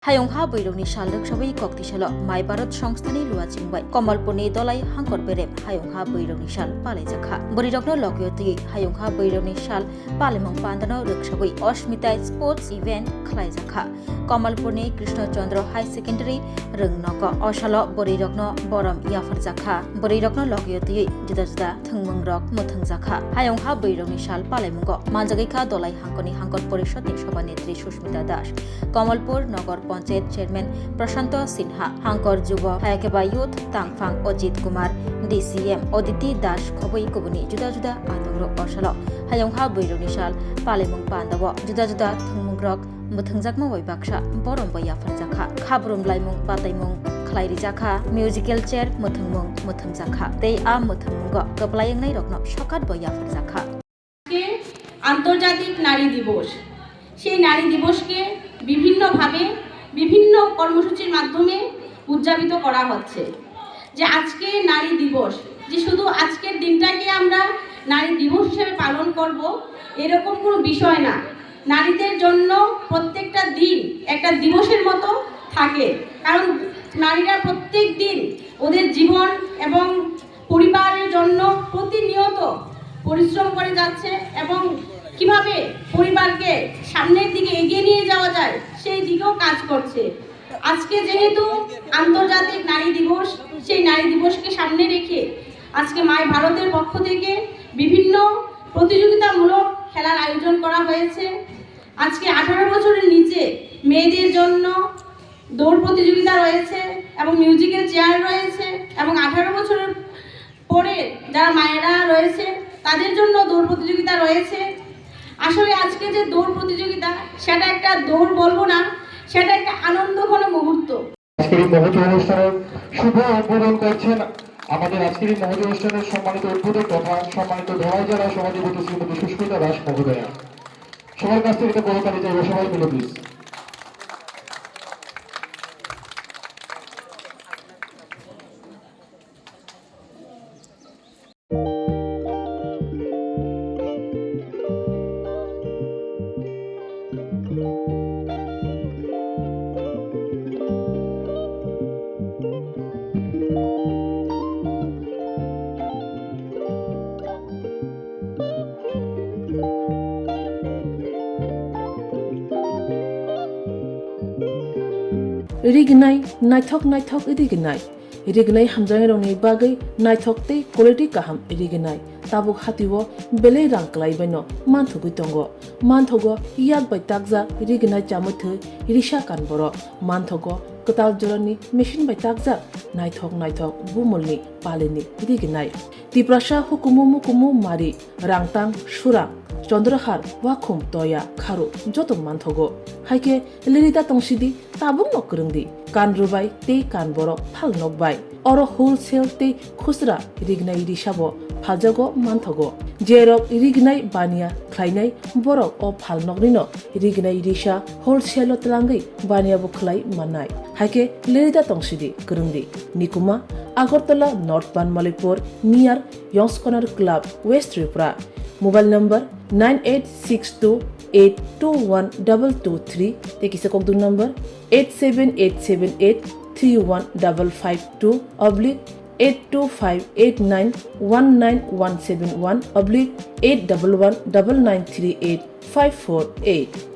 Hayung Ha bwrwirogni sal sabai kokti salo mai Bharat সংস্থানি lua chingbai Kamalpurni dolai hangkor berem Hayung Ha bwrwirogni sal palaijakkha bwrwirogno logyoti Hayung Ha bwrwirogni sal palimung pandano ruksabai Osmita sports event khlaijakha Kamalpurni Krishna Chandra High Secondary rungnoka osalo bwrwirogno borom yafarjakha bwrwirogno logyoti juda juda thungmungrok muthungjakha Hayung Ha bwrwirogni sal palaimungo manjagaikha dolai hangkoni hangkor porishotni সভানেত্রী সুস্মিতা দাস কমলপুর নগর panchayat chairman প্রশান্ত সিনহা হাঙ্কর যুব হায়াকেবা youth তাংফাং Ajit Kumar DCM Aditi Das খবই কুবুনি जुदा जुदा आदंग्रो असल हायं हा बwrwirogni sal palimung pandawo जुदा जुदा थुंमुंग्रक मुथुंजाकमा वैबाक्सा बरम बयाफरजाखा खाब्रुम लाइमुं बाताइमुं खलाइरिजाखा musical chair मुथुंमुं मुथुंजाखा तै आ मुथुंमुंगो गोबलायंनाय रकनो सकात बयाफरजाखा আন্তর্জাতিক নারী দিবস সেই নারী দিবসকে বিভিন্নভাবে বিভিন্ন কর্মসূচির মাধ্যমে উদযাপিত করা হচ্ছে যে আজকে নারী দিবস যে শুধু আজকের দিনটাকে আমরা নারী দিবস হিসেবে পালন করব এরকম কোনো বিষয় না নারীদের জন্য প্রত্যেকটা দিন একটা দিবসের মতো থাকে কারণ নারীরা প্রত্যেক দিন ওদের জীবন এবং পরিবারের জন্য প্রতিনিয়ত পরিশ্রম করে যাচ্ছে এবং কিভাবে পরিবারকে সামনের দিকে এগিয়ে নিয়ে যাওয়া যায় সেই দিকেও কাজ করছে আজকে যেহেতু আন্তর্জাতিক নারী দিবস সেই নারী দিবসকে সামনে রেখে আজকে মাই ভারতের পক্ষ থেকে বিভিন্ন প্রতিযোগিতামূলক খেলার আয়োজন করা হয়েছে আজকে 18 বছরের নিচে মেয়েদের জন্য দৌড় প্রতিযোগিতা রয়েছে এবং মিউজিক্যাল চেয়ার রয়েছে এবং 18 বছরের পরে যারা মায়েরা রয়েছে তাদের জন্য দৌড় প্রতিযোগিতা রয়েছে আসলে আজকে যে দৌড় প্রতিযোগিতা সেটা একটা দৌড় বলবো না সেটা একটা আনন্দঘন মুহূর্ত আজকের এই মহতি অনুষ্ঠানের শুভ উদ্বোধন করছেন আমাদের আজকের এই মহতি অনুষ্ঠানের সম্মানিত উদ্বোধক তথা সম্মানিত ধলাই জেলা সভাধিপতি শ্রীমতী সুস্মিতা দাস মহোদয়া সবার কাছ থেকে বড় তালি চাইব সবাই মিলে প্লিজ रिगनाय नायथक रिगनाय हामजांरंनि बागै नायथकते क्वालिटी काहाम रिगनाय ताबुक हातिओ बेले रां क्लाइबायनो मानथुगै दंगो मानथगो याक बाय ताकजा रिगनाय चामुथो रिसा कानबरो मानथगो कताल जरनि मेशिन बाय ताकजा नायथक बुमलनि पालिनि रिगनाय तिप्रासा हुकुमु मारि रांतां सुरां चंद्रहार वाखुम तया खारु जतो मानथगो हाइके लिरिदा तंसिदि ताबुं नकरंदि कान रुबाय ते कान बरो फाल नकबाय अरो होलसेल ते खुसरा रिगनाय रिसाबो फालजागो मानथगो जेरक रिगनाय बानिया ख्लाइनाय बरक अ फाल नकनिनो रिगनाय रिसा होलसेल तलांगै बानियाबो ख्लाइ माननाय हाइके लिरिदा तंसिदि करंदि निकुमा Agartala north Banmalikpur near Young's corner club west Tripura mobile number 9862821223 tekisa kokdung number 87878831552 /82589191171 /8119938 548